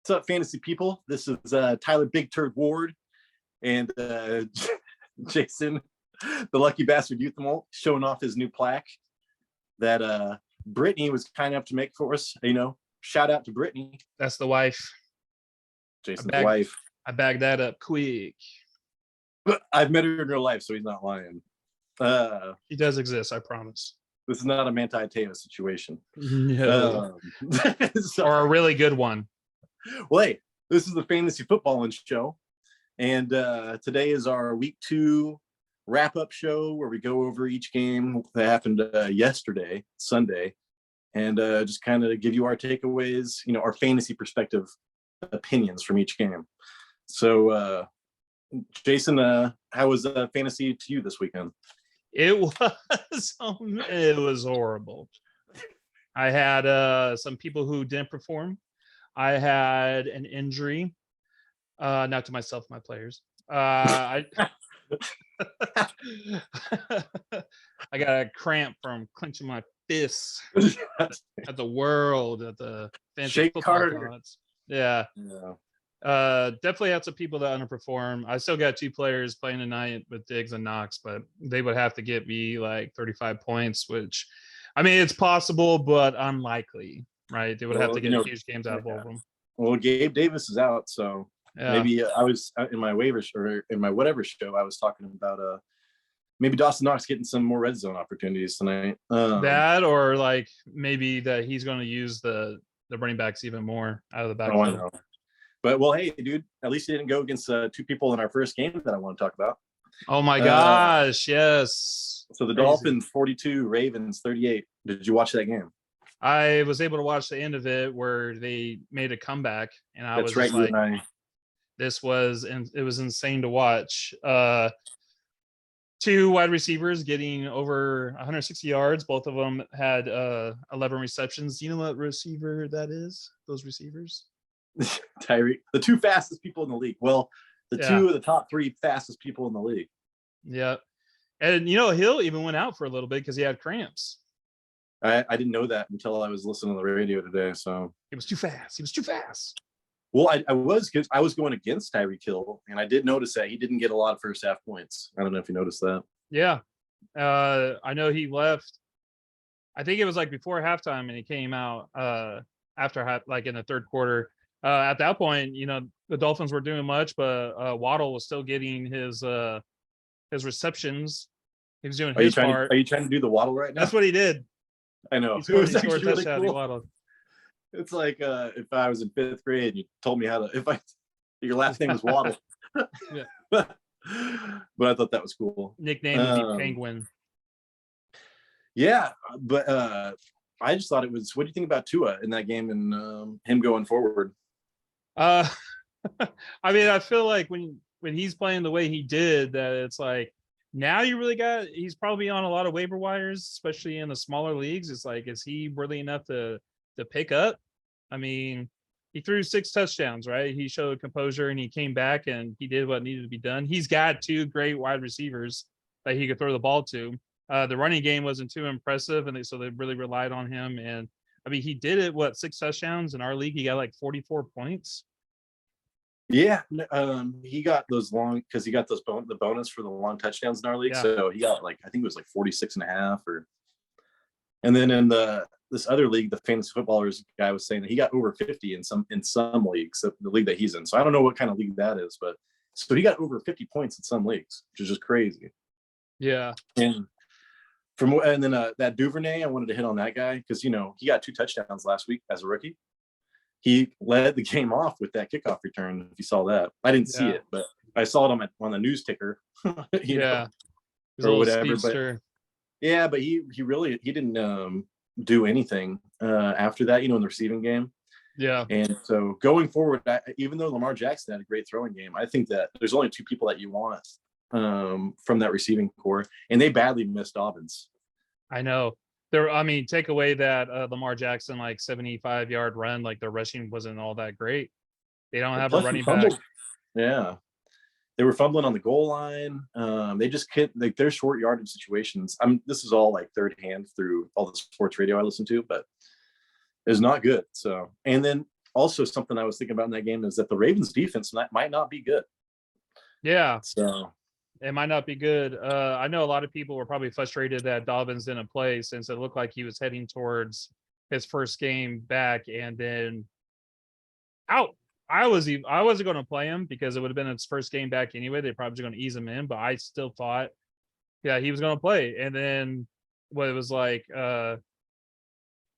What's up, fantasy people? This is Tyler Big Turd Ward and Jason, the lucky bastard Uthenwoldt, showing off his new plaque that Brittany was kind enough to make for us. Shout out to Brittany. That's the wife. Jason's wife. I bagged that up quick. I've met her in real life, so he's not lying. She does exist, I promise. This is not a Manti Te'o situation. No. Or a really good one. Well, hey, this is the Fantasy Footballin show, and today is our week 2 wrap-up show where we go over each game that happened yesterday, Sunday, and just kind of give you our takeaways, our fantasy perspective opinions from each game. So, Jason, how was fantasy to you this weekend? It was horrible. I had some people who didn't perform. I had an injury, not to myself, my players. I got a cramp from clenching my fists at the world, at the fantasy Shake football Carter. gods. Yeah. Definitely had some people that underperform. I still got 2 players playing tonight with Diggs and Knox, but they would have to get me like 35 points, which, I mean, it's possible, but unlikely. Right, they would have to get huge games out of both of them. Well, Gabe Davis is out, so maybe I was in my waivers or in my whatever show. I was talking about maybe Dawson Knox getting some more red zone opportunities tonight. That, or like maybe that he's going to use the running backs even more out of the backfield. I know. But well, hey, dude, at least he didn't go against 2 people in our first game that I want to talk about. Oh my gosh, yes. So the Dolphins 42, Ravens 38. Did you watch that game? I was able to watch the end of it where they made a comeback, and I was like, it was insane to watch. 2 wide receivers getting over 160 yards. Both of them had 11 receptions. Do you know what receiver that is? Those receivers? Tyreek, the 2 fastest people in the league. Well, the 2 of the top 3 fastest people in the league. Yeah. And, Hill even went out for a little bit because he had cramps. I didn't know that until I was listening to the radio today. So he was too fast. Well, I was going against Tyreek Hill, and I did notice that he didn't get a lot of first half points. I don't know if you noticed that. Yeah. I know he left. I think it was like before halftime, and he came out after like in the third quarter. At that point, the Dolphins were doing much, but Waddle was still getting his receptions. He was doing his part. Are you trying to do the Waddle right now? That's what he did. I know. He scored a touchdown. Really cool. It's like if I was in 5th grade and you told me how to, your last name was Waddle. Yeah. But I thought that was cool. Nickname would be Penguin. Yeah, but I just thought it was. What do you think about Tua in that game and him going forward? I mean, I feel like when he's playing the way he did, that it's like now he's probably on a lot of waiver wires, especially in the smaller leagues. It's like, is he worthy enough to pick up? I mean, he threw 6 touchdowns, right? He showed composure and he came back and he did what needed to be done. He's got 2 great wide receivers that he could throw the ball to. The running game wasn't too impressive, and so they really relied on him. And I mean, he did it. 6 touchdowns in our league? He got like 44 points. Yeah, he got those long because he got the bonus for the long touchdowns in our league. Yeah. So he got I think it was 46.5 and then in this other league, the fantasy footballers guy was saying that he got over 50 in some leagues, the league that he's in. So I don't know what kind of league that is, but so he got over 50 points in some leagues, which is just crazy. Yeah. And then that Duvernay, I wanted to hit on that guy because he got 2 touchdowns last week as a rookie. He led the game off with that kickoff return. If you saw that, I didn't see it, but I saw it on the news ticker. Or whatever. But yeah, but he didn't do anything after that. In the receiving game. Yeah. And so going forward, even though Lamar Jackson had a great throwing game, I think that there's only 2 people that you want from that receiving core, and they badly missed Dobbins. I know. Take away that Lamar Jackson 75-yard run, their rushing wasn't all that great. They don't have a running back. Yeah, they were fumbling on the goal line. They just can't their short yardage situations. This is all third hand through all the sports radio I listen to, but it's not good. So, and then also something I was thinking about in that game is that the Ravens defense might not be good. Yeah, So it might not be good. I know a lot of people were probably frustrated that Dobbins didn't play since it looked like he was heading towards his first game back, and then out. I wasn't going to play him because it would have been his first game back anyway. They're probably going to ease him in, but I still thought, yeah, he was going to play. And then what it was like a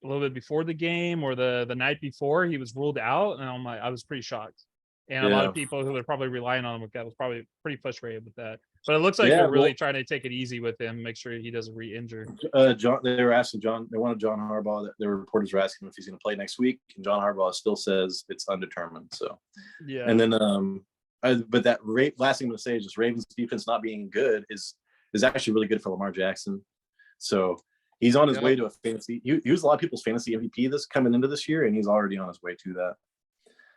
little bit before the game or the night before, he was ruled out, and I'm like, I was pretty shocked. And a lot yeah, of people who were probably relying on him was probably pretty frustrated with that. But it looks like yeah. they're really Well, trying to take it easy with him, make sure he doesn't re-injure. John, they were asking John. They wanted John Harbaugh. The reporters were asking him if he's going to play next week, and John Harbaugh still says it's undetermined. So, Yeah. and then but that last thing I'm going to say is just Ravens defense not being good is actually really good for Lamar Jackson. So he's on his way to a fantasy. He was a lot of people's fantasy MVP coming into this year, and he's already on his way to that.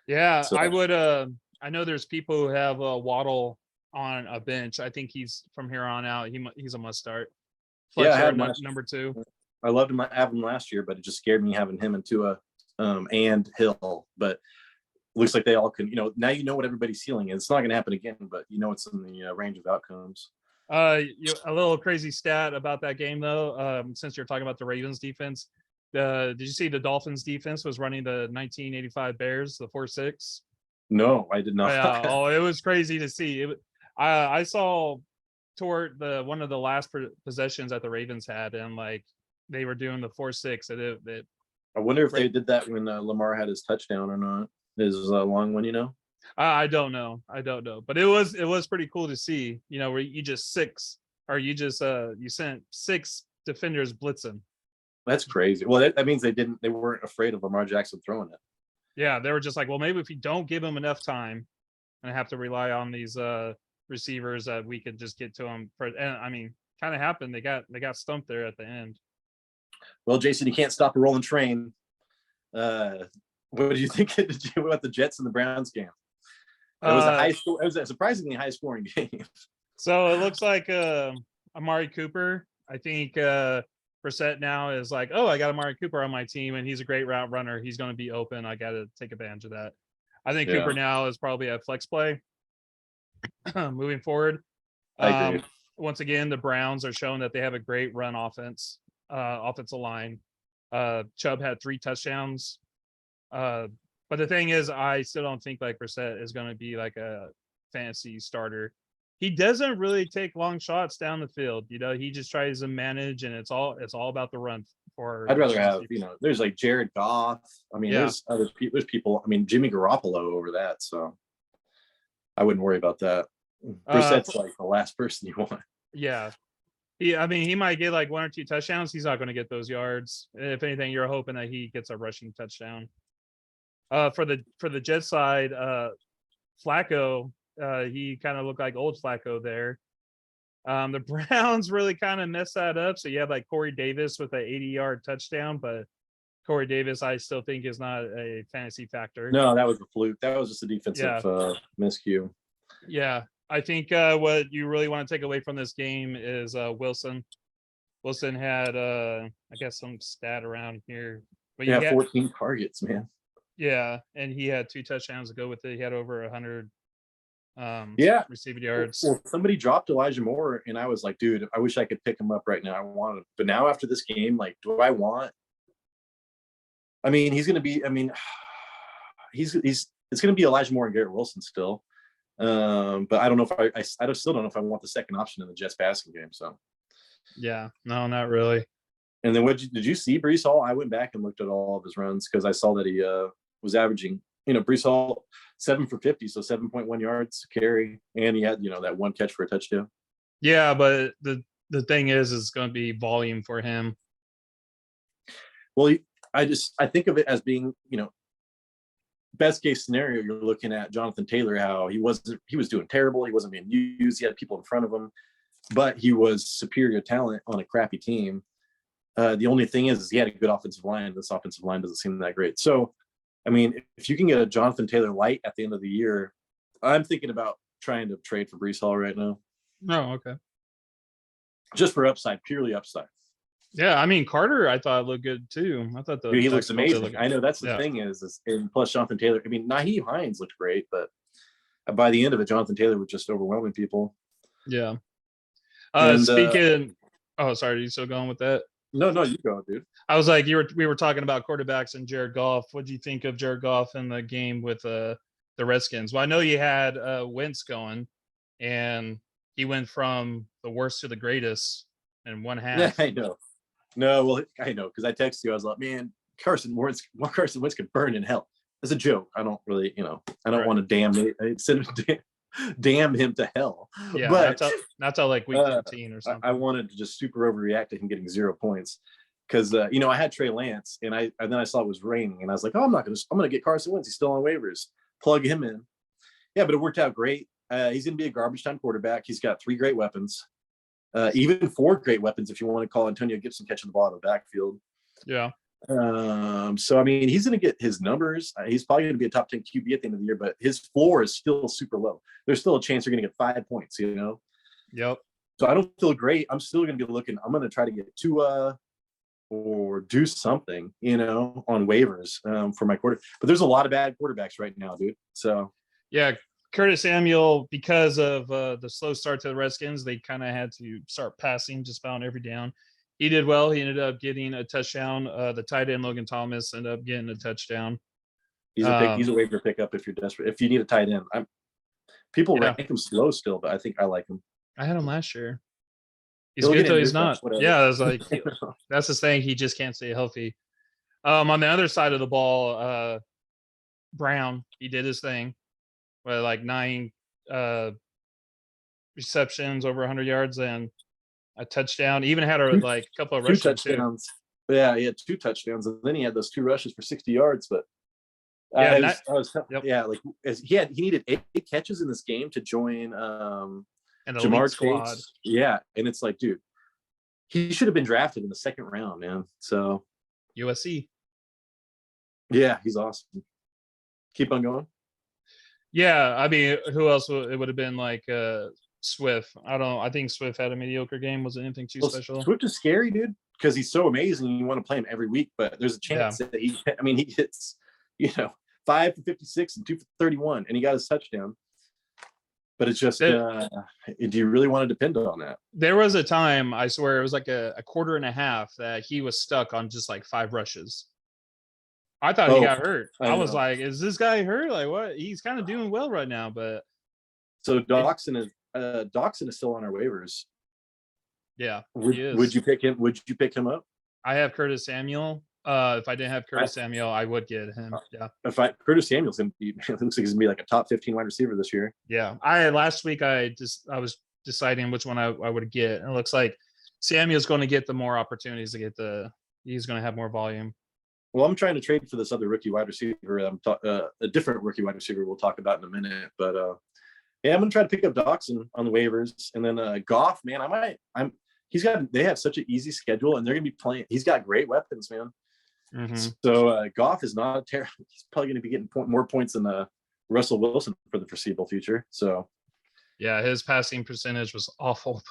Yeah, So, I would. I know there's people who have Waddle on a bench. I think he's from here on out. He's a must start. Fletcher, I had number 2. I loved him having him last year, but it just scared me having him and Tua and Hill. But looks like they all can. Now you know what everybody's ceiling is. It's not going to happen again, but it's in the range of outcomes. A little crazy stat about that game though. Since you're talking about the Ravens defense, did you see the Dolphins defense was running the 1985 Bears, the 4-6? No, I did not. Yeah. It was crazy to see. I saw toward one of the last possessions that the Ravens had, and like they were doing the 4-6. And I wonder if they did that when Lamar had his touchdown or not. His long one, I don't know. But it was pretty cool to see. Where you just you sent 6 defenders blitzing. That's crazy. Well, that means they weren't afraid of Lamar Jackson throwing it. Yeah, they were just like, well, maybe if you don't give him enough time, and have to rely on these receivers that we could just get to them. And I mean, kind of happened. They got stumped there at the end. Well, Jason, you can't stop a rolling train. What did you think about the Jets and the Browns game? It was it was a surprisingly high scoring game. So it looks like Amari Cooper. I think Brissett now is like, oh, I got Amari Cooper on my team, and he's a great route runner. He's going to be open. I got to take advantage of that. I think Cooper now is probably a flex play moving forward. I agree. Once again, the Browns are showing that they have a great run offensive line. Chubb had 3 touchdowns. But the thing is, I still don't think like Brissett is going to be like a fantasy starter. He doesn't really take long shots down the field. He just tries to manage, and it's all about the run. I'd rather have, there's like Jared Goff. I mean, there's people. I mean, Jimmy Garoppolo over that. So I wouldn't worry about that. Brissett's like the last person you want. Yeah. He might get like 1 or 2 touchdowns. He's not going to get those yards. If anything, you're hoping that he gets a rushing touchdown. For the Jets side, Flacco, he kind of looked like old Flacco there. The Browns really kind of messed that up. So you have like Corey Davis with an 80-yard touchdown, but Corey Davis, I still think, is not a fantasy factor. No, that was a fluke. That was just a defensive miscue. Yeah. I think what you really want to take away from this game is Wilson. Wilson had, I guess, some stat around here. But he had 14 targets, man. Yeah, and he had 2 touchdowns to go with it. He had over 100 receiving yards. Well, somebody dropped Elijah Moore, and I was like, dude, I wish I could pick him up right now. I wanted, but now after this game, like, do I want? I mean, he's going to be. I mean, it's going to be Elijah Moore and Garrett Wilson still. But I don't know if I still don't know if I want the second option in the Jets passing game. So, yeah, no, not really. And then did you see Breece Hall? I went back and looked at all of his runs because I saw that he was averaging, Breece Hall 7 for 50, so 7.1 yards carry, and he had that 1 catch for a touchdown. Yeah, but the thing is, it's going to be volume for him. Well, I think of it as being, best case scenario. You're looking at Jonathan Taylor, how he was doing terrible. He wasn't being used. He had people in front of him, but he was superior talent on a crappy team. The only thing is he had a good offensive line. This offensive line doesn't seem that great. So, I mean, if you can get a Jonathan Taylor light at the end of the year, I'm thinking about trying to trade for Breece Hall right now. Oh, okay. Just for upside, purely upside. Yeah, I mean Carter, I thought looked good too. I thought the Dude, he looks backs both did amazing. look good. I know that's the Yeah, thing is and plus Jonathan Taylor. I mean, Naheem Hines looked great, but by the end of it, Jonathan Taylor was just overwhelming people. yeah. And Speaking, oh, sorry, are you still going with that? no, you go, dude. I was like, we were talking about quarterbacks and Jared Goff. What do you think of Jared Goff in the game with the Redskins? Well, I know you had Wentz going, and he went from the worst to the greatest in one Yeah, half. I know. No, well, I know because I texted you. I was like, man, Carson Wentz could burn in hell. It's a joke. I don't really, I don't Right. want to damn him to hell. Yeah, But that's how like week 13 or I something. wanted to just super overreact to him getting 0 points because I had Trey Lance and then I saw it was raining and I was like, oh, I'm gonna get Carson Wentz. He's still on waivers. Plug him in. Yeah, but it worked out great. He's gonna be a garbage time quarterback. He's got 3 great weapons. Even 4 great weapons if you want to call Antonio Gibson catching the ball in the backfield. Yeah. So I mean, he's going to get his numbers. He's probably going to be a top 10 QB at the end of the year, but his floor is still super low. There's still a chance you're going to get 5 points. Yep. So I don't feel great. I'm still going to be looking. I'm going to try to get Tua or do something, on waivers for my quarter. But there's a lot of bad quarterbacks right now, dude. So yeah, Curtis Samuel, because of the slow start to the Redskins, they kind of had to start passing just about every down. He did well. He ended up getting a touchdown. The tight end Logan Thomas ended up getting a touchdown. he's a waiver pickup if you're desperate. If you need a tight end, people rank him slow still, but I think I like him. I had him last year. He's He'll good get though. injured, He's not. whatever. Yeah, I was like, that's his thing. He just can't stay healthy. On the other side of the ball, Brown, he did his thing with like 9 receptions over 100 yards and a touchdown. Even had a couple of 2 rushes touchdowns. Too. Yeah, he had 2 touchdowns, and then he had those 2 rushes for 60 yards. But Yeah, he needed 8 catches in this game to join an elite Jamar squad. Chase. Yeah, and it's like, dude, he should have been drafted in the 2nd round, man. So USC. Yeah, he's awesome. Keep on going. Yeah, I mean, who else? It would have been like Swift. I think Swift had a mediocre game. Wasn't anything too special. Swift is scary, dude, because he's so amazing. You want to play him every week, but there's a chance that he hits, 5 for 56 and 2 for 31, and he got his touchdown. But it's just, do you really want to depend on that? There was a time, I swear, it was like a quarter and a half that he was stuck on just like 5 rushes. I thought he got hurt. I was like, is this guy hurt? Like, what? He's kind of doing well right now, but. So Doxson is still on our waivers. Yeah, he is. Would you pick him? Would you pick him up? I have Curtis Samuel. If I didn't have Curtis Samuel, I would get him. Yeah. Curtis Samuel's gonna be, it looks like he's gonna be like a top 15 wide receiver this year. Yeah. Last week I was deciding which one I would get. And it looks like Samuel's going to get the more opportunities to get he's going to have more volume. Well, I'm trying to trade for this other rookie wide receiver. A different rookie wide receiver we'll talk about in a minute. But yeah, I'm gonna try to pick up Doxson on the waivers, and then Goff, man, they have such an easy schedule, and they're gonna be playing. He's got great weapons, man. Mm-hmm. So Goff is not terrible. He's probably gonna be getting more points than Russell Wilson for the foreseeable future. So yeah, his passing percentage was awful.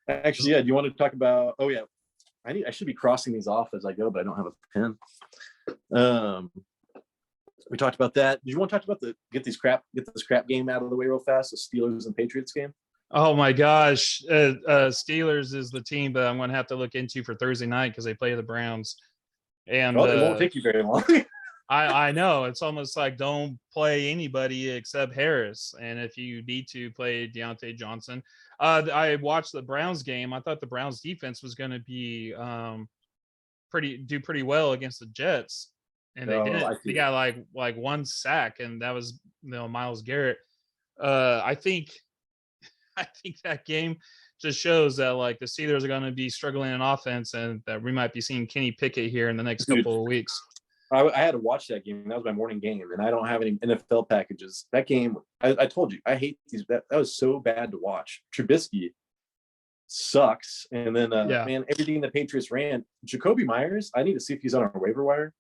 Actually, yeah. Do you want to talk about? Oh yeah, I should be crossing these off as I go, but I don't have a pen. We talked about that. Did you want to talk about get this crap game out of the way real fast? The Steelers and Patriots game. Oh my gosh, Steelers is the team that I'm going to have to look into for Thursday night because they play the Browns. And it won't take you very long. I know it's almost like don't play anybody except Harris, and if you need to play Deontay Johnson. I watched the Browns game. I thought the Browns defense was going to be do pretty well against the Jets, and they didn't. They got like 1 sack, and that was Myles Garrett. I think that game just shows that like the Steelers are going to be struggling in offense, and that we might be seeing Kenny Pickett here in the next couple of weeks. I had to watch that game. That was my morning game, and I don't have any NFL packages. That game, I told you, I hate these. That was so bad to watch. Trubisky sucks, and then man, everything the Patriots ran. Jacoby Myers, I need to see if he's on our waiver wire.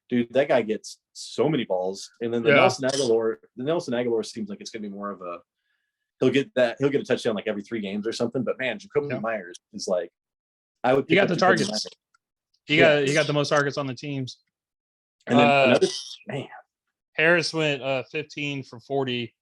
Dude, that guy gets so many balls, and then the Nelson Aguilar seems like it's going to be more of a. He'll get a touchdown like every 3 games or something. But man, Jacoby Myers is like, I would. He pick got up the 279. targets. He Yeah. got the most targets on the teams. And then another man, Harris went 15 for 40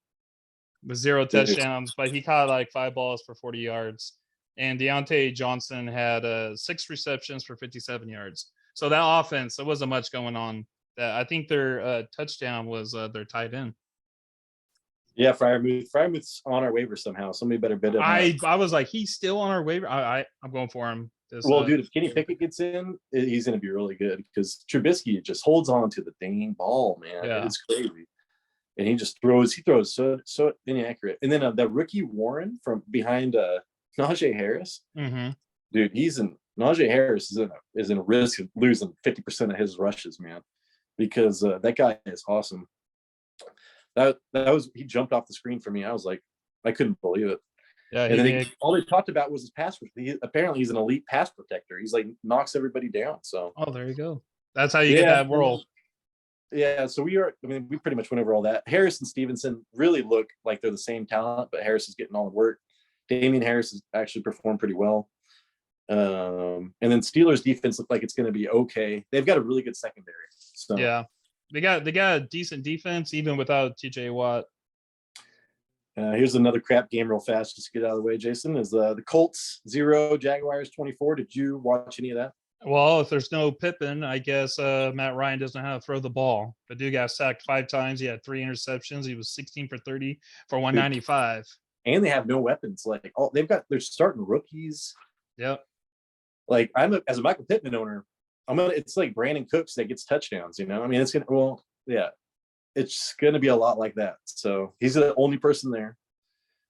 with 0 dude. touchdowns, but he caught like 5 balls for 40 yards. And Deontay Johnson had 6 receptions for 57 yards. So that offense, there wasn't much going on. I think their touchdown was their tight end. Yeah, Fryermuth. Fryermuth's on our waiver somehow. Somebody better bid him up. I was like, he's still on our waiver. I'm going for him. Well, dude, if Kenny Pickett gets in, he's going to be really good because Trubisky just holds on to the dang ball, man. Yeah. It's crazy. And he just throws so inaccurate. And then the rookie Warren from behind Najee Harris, dude, Najee Harris is in a risk of losing 50% of his rushes, man, because that guy is awesome. That was, he jumped off the screen for me. I was like, I couldn't believe it. Yeah, and then all they talked about was his pass. Apparently, he's an elite pass protector. He's like knocks everybody down. So, oh, there you go. That's how you get that role. Yeah, so we pretty much went over all that. Harris and Stevenson really look like they're the same talent, but Harris is getting all the work. Damian Harris has actually performed pretty well. And then Steelers defense looked like it's going to be okay. They've got a really good secondary. So yeah, they got a decent defense even without TJ Watt. Here's another crap game real fast. Just to get out of the way, Jason, is the Colts 0, Jaguars 24. Did you watch any of that? Well, if there's no Pippen, I guess Matt Ryan doesn't know how to throw the ball. The dude got sacked 5 times. He had 3 interceptions. He was 16 for 30 for 195. And they have no weapons. Like, they're starting rookies. Yep. Like, as a Michael Pittman owner, it's like Brandon Cooks that gets touchdowns, you know? I mean, it's going to be a lot like that. So he's the only person there.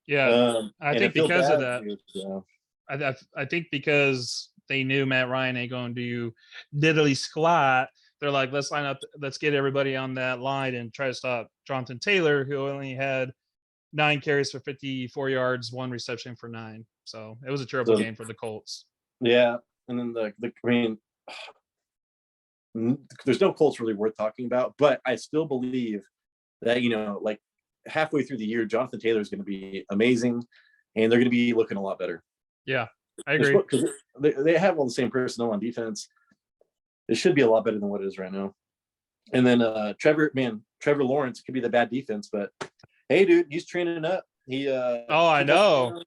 Yeah. I think because of that, dude, I think because they knew Matt Ryan ain't going to do diddly squat. They're like, let's line up. Let's get everybody on that line and try to stop Jonathan Taylor, who only had 9 carries for 54 yards, 1 reception for 9. So it was a terrible game for the Colts. Yeah. And then there's no Colts really worth talking about, but I still believe that, like halfway through the year, Jonathan Taylor is going to be amazing and they're going to be looking a lot better. Yeah, I agree. Because they have all the same personnel on defense. It should be a lot better than what it is right now. And then Trevor Lawrence could be the bad defense, but hey, dude, he's training up. I know.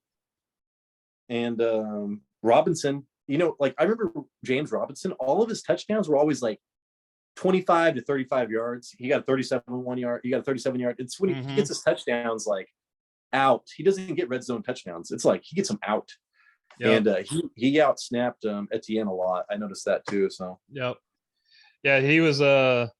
And Robinson, I remember James Robinson, all of his touchdowns were always like 25 to 35 yards. He got a 37 1 yard. He got a 37 yard. It's when he gets his touchdowns like out. He doesn't get red zone touchdowns. It's like he gets them out. Yep. And he outsnapped Etienne a lot. I noticed that too. So yep. Yeah, he was the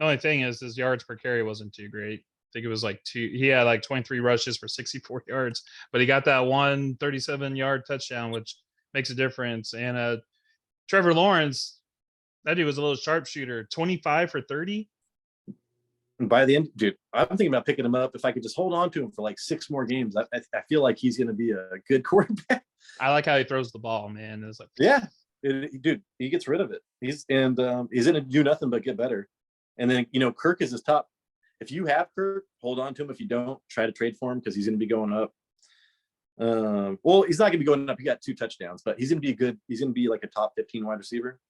only thing is his yards per carry wasn't too great. I think it was like 2. He had like 23 rushes for 64 yards, but he got that 37-yard touchdown, which makes a difference. And Trevor Lawrence, that dude was a little sharpshooter, 25 for 30. And by the end, dude, I'm thinking about picking him up. If I could just hold on to him for like 6 more games, I feel like he's going to be a good quarterback. I like how he throws the ball, man. It's like, yeah, dude, he gets rid of it. He's going to do nothing but get better. And then, Kirk is his top. If you have Kirk, hold on to him. If you don't, try to trade for him because he's going to be going up. Well, he's not going to be going up. He got 2 touchdowns, but he's going to be good. He's going to be like a top 15 wide receiver.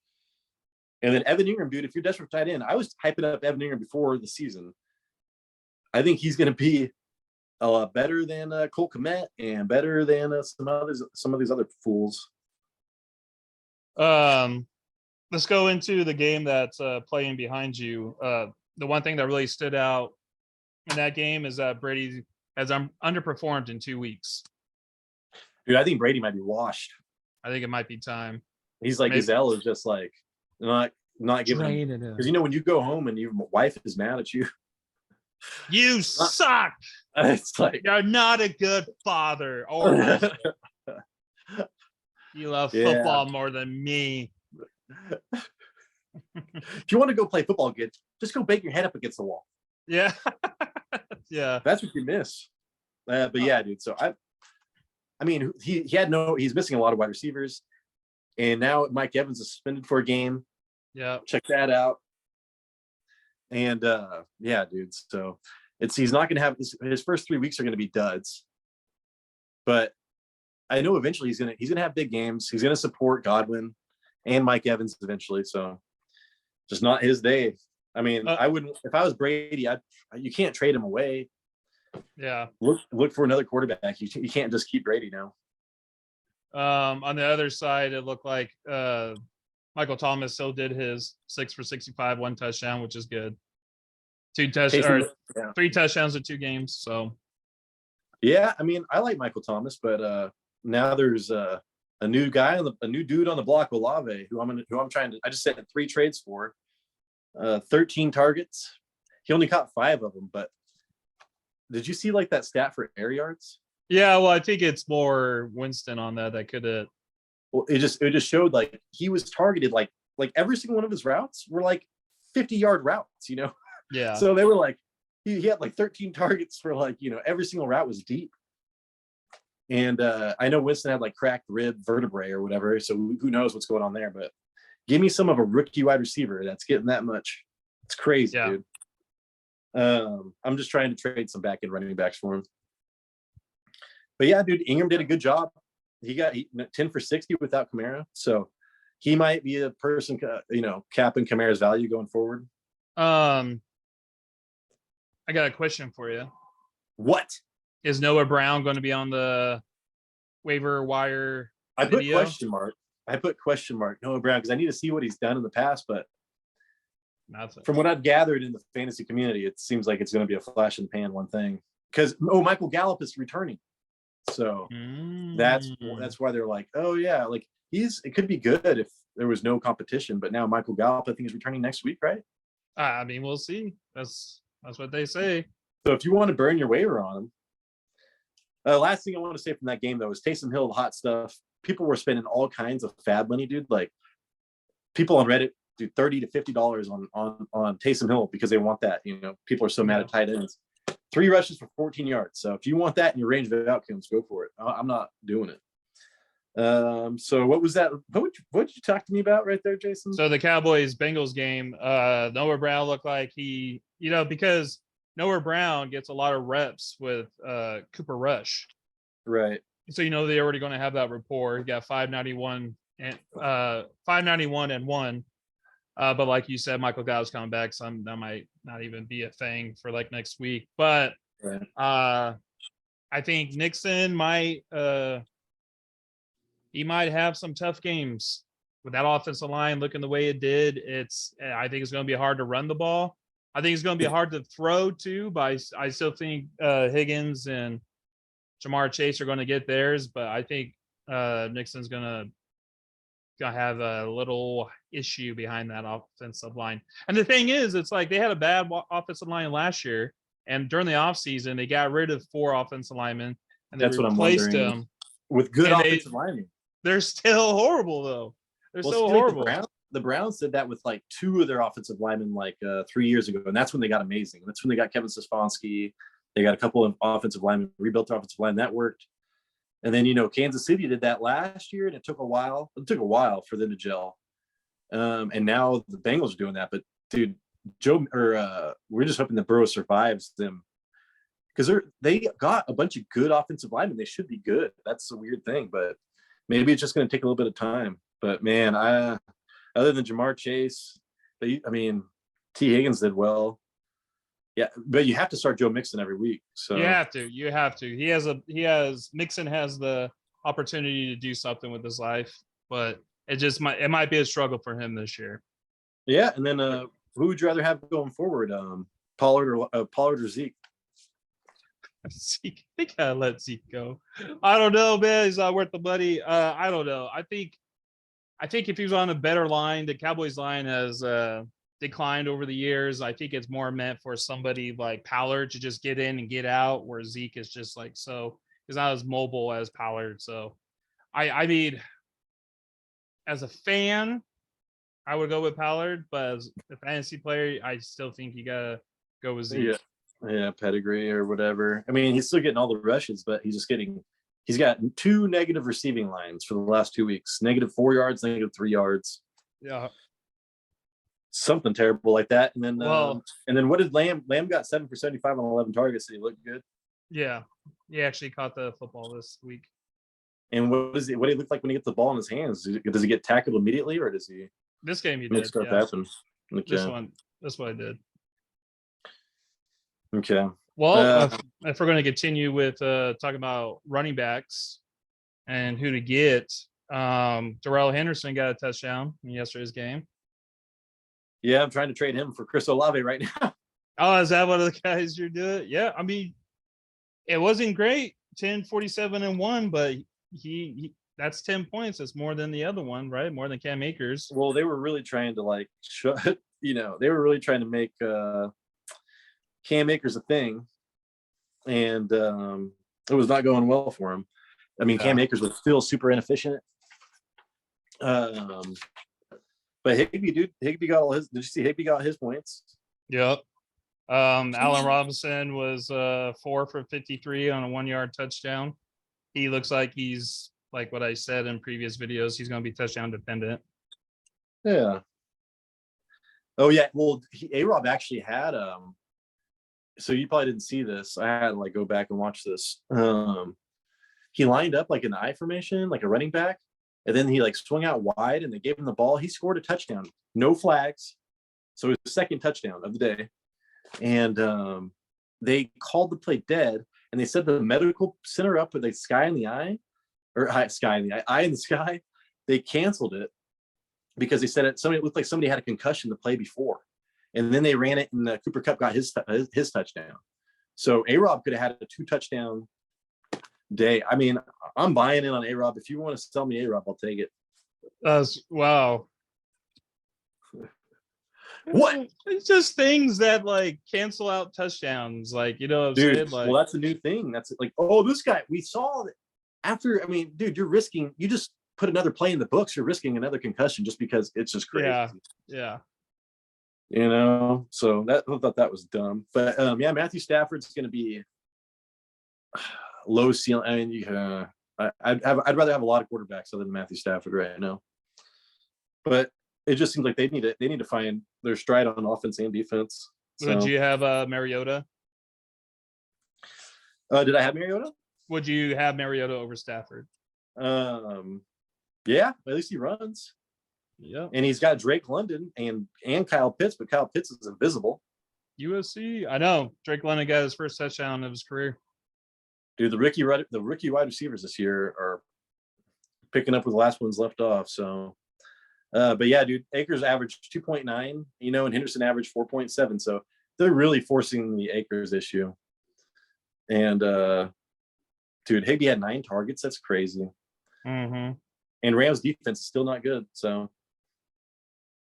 And then Evan Ingram, dude, if you're desperate for tight end, I was hyping up Evan Ingram before the season. I think he's going to be a lot better than Cole Kmet and better than some of these other fools. Let's go into the game that's playing behind you. The one thing that really stood out in that game is that Brady has underperformed in 2 weeks. Dude, I think Brady might be washed. I think it might be time. He's like, Gazelle is just like not giving him, because when you go home and your wife is mad at you, you suck. It's like you're not a good father. Or you love football more than me. If you want to go play football good, just go bang your head up against the wall. Yeah. Yeah. That's what you miss. But yeah, dude. So I mean, he's missing a lot of wide receivers. And now Mike Evans is suspended for a game. Yeah. Check that out. And yeah, dude. So he's not going to have his first 3 weeks are going to be duds. But I know eventually he's gonna have big games. He's gonna support Godwin and Mike Evans eventually. So just not his day. I mean, Uh, I wouldn't if I was Brady. You can't trade him away. yeah. Look for another quarterback. You can't just keep Brady now. On the other side, it looked like Michael Thomas still did his 6 for 65, 1 touchdown, which is good. Yeah. 3 touchdowns in 2 games. So Yeah, I mean, I like Michael Thomas, but now there's a new guy, a new dude on the block, Olave, who I'm trying to. I just sent 3 trades for, 13 targets. He only caught 5 of them, but did you see like that stat for air yards? yeah, well, I think it's more Winston on that could have. Well, it just showed like he was targeted like every single one of his routes were like 50-yard routes, you know. Yeah. So they were like he had like 13 targets for like, you know, every single route was deep. And I know Winston had like cracked rib vertebrae or whatever, so who knows what's going on there. But give me some of a rookie wide receiver that's getting that much. It's crazy, Yeah. dude. I'm just trying to trade some back end running backs for him. But yeah, dude, Ingram did a good job. He got 10 for 60 without Kamara, so he might be a person, you know, capping Kamara's value going forward. I got a question for you. What? Is Noah Brown going to be on the waiver wire I put video? question mark Noah Brown because I need to see what he's done in the past, but Nothing. from what I've gathered in the fantasy community, it seems like it's going to be a flash in the pan one thing. Because Michael Gallup is returning, so that's why they're like, oh yeah, like it could be good if there was no competition. But now Michael Gallup, I think, is returning next week, right? I mean, we'll see. That's what they say. So if you want to burn your waiver on him, last thing I want to say from that game though is Taysom Hill, hot stuff. People were spending all kinds of fab money, dude. Like people on Reddit do $30 to $50 on Taysom Hill because they want that. You know, people are so mad at tight ends. 3 rushes for 14 yards. So if you want that in your range of outcomes, go for it. I'm not doing it. So what was that? What did you talk to me about right there, Jason? So the Cowboys Bengals game, Noah Brown looked like he, you know, because Noah Brown gets a lot of reps with Cooper Rush. Right. So you know they're already going to have that rapport. He got 591 and 591 and 1. But like you said, Michael Gallup's coming back, so that might not even be a thing for like next week. But I think Nixon might he might have some tough games with that offensive line looking the way it did. I think it's going to be hard to run the ball. I think it's going to be hard to throw too, but I still think Higgins and Jamar Chase are going to get theirs. But I think Nixon's going to have a little issue behind that offensive line. And the thing is, it's like they had a bad offensive line last year, and during the offseason, they got rid of 4 offensive linemen and they replaced them with good offensive linemen. They're still horrible though. They're still horrible. The Browns did that with like 2 of their offensive linemen like 3 years ago, and that's when they got amazing. That's when they got Kevin Stefanski. They got a couple of offensive linemen, rebuilt their offensive line. That worked. And then, you know, Kansas City did that last year, and it took a while. It took a while for them to gel. And now the Bengals are doing that. But dude, we're just hoping that Burrow survives them because they got a bunch of good offensive linemen. They should be good. That's a weird thing, but maybe it's just going to take a little bit of time. But man, other than Jamar Chase, T. Higgins did well. Yeah, but you have to start Joe Mixon every week. So you have to. Mixon has the opportunity to do something with his life, but it might be a struggle for him this year. Yeah, and then who would you rather have going forward? Pollard or Zeke? Zeke, I think I let Zeke go. I don't know, man. He's not worth the money. I don't know. I think if he was on a better line, the Cowboys line has declined over the years. I think it's more meant for somebody like Pollard to just get in and get out, where Zeke is just like he's not as mobile as Pollard. So I mean, as a fan, I would go with Pollard, but as a fantasy player, I still think you gotta go with Zeke. Yeah, pedigree or whatever. I mean, he's still getting all the rushes, but he's got 2 negative receiving lines for the last 2 weeks. -4 yards, -3 yards. Yeah. Something terrible like that. And then what did Lamb got 7 for 75 on 11 targets. Did he look good? Yeah. He actually caught the football this week. And what does he look like when he gets the ball in his hands? Does he get tackled immediately, or does he This game he make did. stuff Yeah. happen? This Okay. one. That's what I did. Okay. Well, if we're going to continue with talking about running backs and who to get, Darrell Henderson got a touchdown in yesterday's game. Yeah, I'm trying to trade him for Chris Olave right now. Oh, is that one of the guys you're doing? Yeah, I mean, it wasn't great, 10, 47, and 1, but he that's 10 points. That's more than the other one, right? More than Cam Akers. Well, they were really trying to they were really trying to make Cam Akers a thing, and it was not going well for him. I mean, Cam Akers was still super inefficient. But Higbee got all his. Did you see Higbee got his points? Yep. Allen Robinson was 4 for 53 on a 1-yard touchdown. He looks like he's like what I said in previous videos. He's going to be touchdown dependent. Yeah. Oh yeah. Well, A-Rob actually had so you probably didn't see this. I had to like go back and watch this. He lined up like an I formation, like a running back, and then he like swung out wide and they gave him the ball. He scored a touchdown, no flags. So his second touchdown of the day. And they called the play dead, and they set the medical center up with a sky in the eye, or sky in the eye in the sky. They canceled it because they said it looked like somebody had a concussion the play before, and then they ran it, and Cooper Kupp got his touchdown. So A-Rob could have had a 2 touchdown day. I mean, I'm buying in on A-Rob. If you want to sell me A-Rob, I'll take it. Wow. What? It's just things that like cancel out touchdowns. Like, you know what I'm Dude, saying? Like, well, that's a new thing. That's like, oh, this guy, we saw that after. I mean, dude, you just put another play in the books. You're risking another concussion just because it's just crazy. Yeah. You know, so I thought that was dumb. But yeah, Matthew Stafford's going to be low ceiling. I mean, I'd rather have a lot of quarterbacks other than Matthew Stafford right now. But it just seems like they need to find their stride on offense and defense. So. Would you have Mariota? Did I have Mariota? Would you have Mariota over Stafford? Yeah, at least he runs. Yeah. And he's got Drake London and Kyle Pitts, but Kyle Pitts is invisible. USC, I know. Drake London got his first touchdown of his career. Dude, the rookie wide receivers this year are picking up where the last ones left off. So, but yeah, dude, Akers averaged 2.9, you know, and Henderson averaged 4.7. So they're really forcing the Akers issue. And dude, Higbee had 9 targets. That's crazy. Mm-hmm. And Rams defense is still not good. So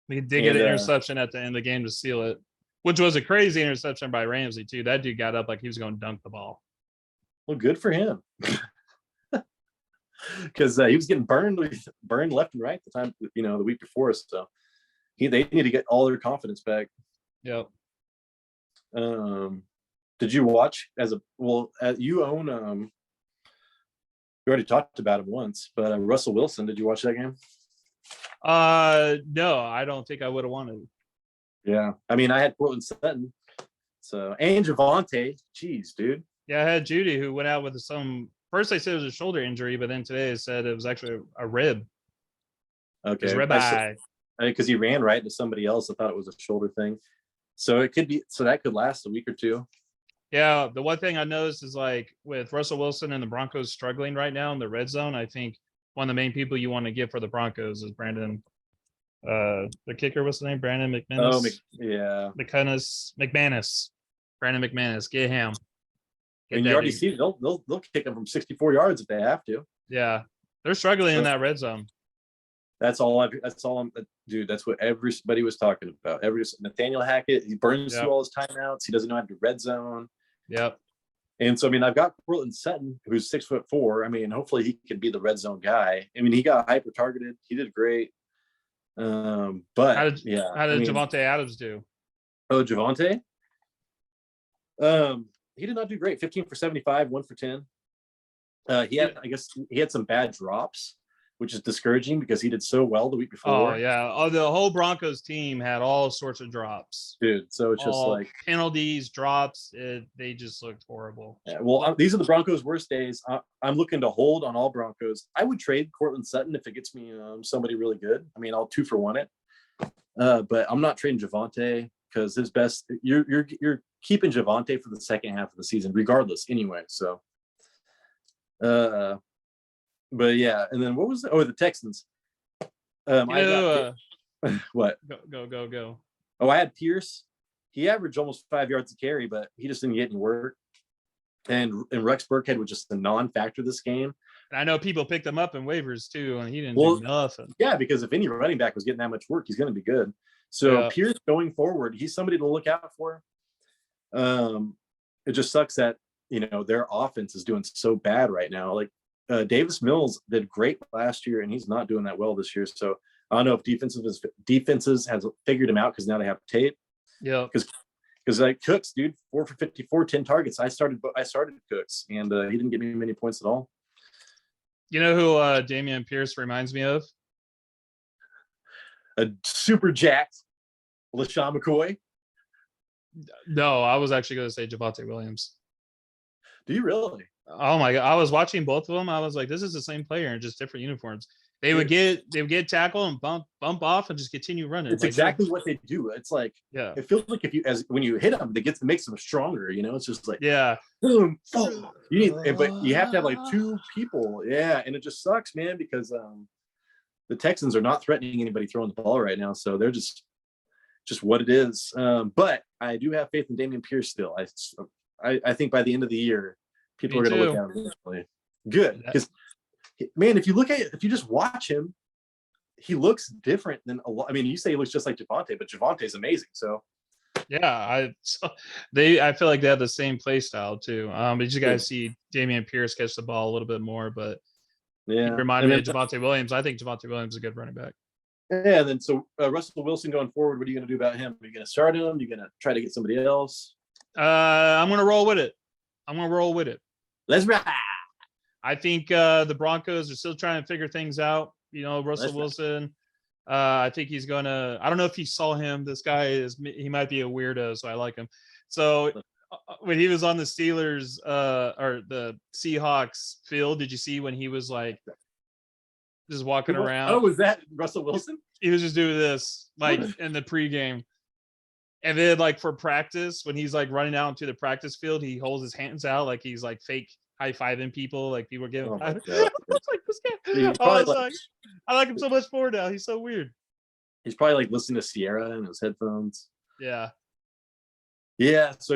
he did get an interception at the end of the game to seal it, which was a crazy interception by Ramsey too. That dude got up like he was going to dunk the ball. Well, good for him. Because he was getting burned left and right the time, you know, the week before. So they need to get all their confidence back. Yep. Did you watch you own we already talked about him once, but Russell Wilson, did you watch that game? No, I don't think I would have wanted. Yeah. I mean, I had Portland Sutton. So, and Javonte. Jeez, dude. Yeah, I had Judy who went out with first they said it was a shoulder injury, but then today it said it was actually a rib. Okay. His rib eye. Because he ran right into somebody else. I thought it was a shoulder thing. So it could be, so that could last a week or two. Yeah, the one thing I noticed is like with Russell Wilson and the Broncos struggling right now in the red zone, I think one of the main people you want to get for the Broncos is Brandon, the kicker. What's the name? Brandon McManus. McManus. Brandon McManus. Get him. And you already see they'll kick him from 64 yards if they have to. Yeah, they're struggling in that red zone. That's all. Dude, that's what everybody was talking about. Nathaniel Hackett, he burns through all his timeouts. He doesn't know how to do red zone. Yep. And so, I mean, I've got Portland Sutton, who's 6'4". I mean, hopefully he can be the red zone guy. I mean, he got hyper targeted. He did great. But how did Javonte Adams do? Oh, Javonte? He did not do great. 15 for 75, 1 for 10. He had some bad drops. which is discouraging because he did so well the week Oh before. yeah. Oh, the whole Broncos team had all sorts of drops. Dude, so it's just All like penalties, drops. They just looked horrible. these are the Broncos' worst days. I'm looking to hold on all Broncos. I would trade Cortland Sutton if it gets me somebody really good. I mean, I'll 2-for-1 it. But I'm not trading Javonte because his best. You're keeping Javonte for the second half of the season, regardless, anyway. So, but yeah, and then what was the Texans? I got what? Go. Oh, I had Pierce. He averaged almost 5 yards a carry, but he just didn't get any work. And Rex Burkhead was just a non-factor this game. And I know people picked him up in waivers too, and he didn't do nothing. Yeah, because if any running back was getting that much work, he's going to be good. So Pierce going forward, he's somebody to look out for. It just sucks that their offense is doing so bad right now. Like Davis Mills did great last year, and he's not doing that well this year. So I don't know if defenses has figured him out because now they have tape. Yeah, because like Cooks, dude, 4 for 54, 10 targets. I started Cooks, and he didn't get me many points at all. You know who Dameon Pierce reminds me of? A super jacked LaShawn McCoy. No, I was actually going to say Javonte Williams. Do you really? Oh my God. I was watching both of them. I was like, this is the same player in just different uniforms. They would get tackle and bump off and just continue running. It's like, exactly what they do. It's like, it feels like when you hit them, it makes them stronger. It's just like, boom, boom. But you have to have like 2 people. Yeah. And it just sucks, man, because the Texans are not threatening anybody throwing the ball right now. So they're just what it is. But I do have faith in Dameon Pierce still. I think by the end of the year, people are going to look at him differently. Good. Because man, if you just watch him, he looks different than a lot. I mean, you say he looks just like Javonte, but Javonte's amazing. So yeah, I feel like they have the same play style too. But you guys see Dameon Pierce catch the ball a little bit more, but he reminded me of Javonte Williams. I think Javonte Williams is a good running back. Yeah, and then so Russell Wilson going forward, what are you going to do about him? Are you going to start him? Are you going to try to get somebody else? I'm going to roll with it. Let's ride. I think the Broncos are still trying to figure things out. Russell Wilson. I think he's gonna. I don't know if you saw him. This guy he might be a weirdo, so I like him. So when he was on the Steelers or the Seahawks field, did you see when he was like just walking around? Oh, was that Russell Wilson? He was just doing this like in the pregame. And then like for practice, when he's like running out into the practice field, he holds his hands out like he's like fake high-fiving people, like people are giving. I was like, this guy. I like him so much more now. He's so weird. He's probably like listening to Sierra in his headphones. Yeah. Yeah. So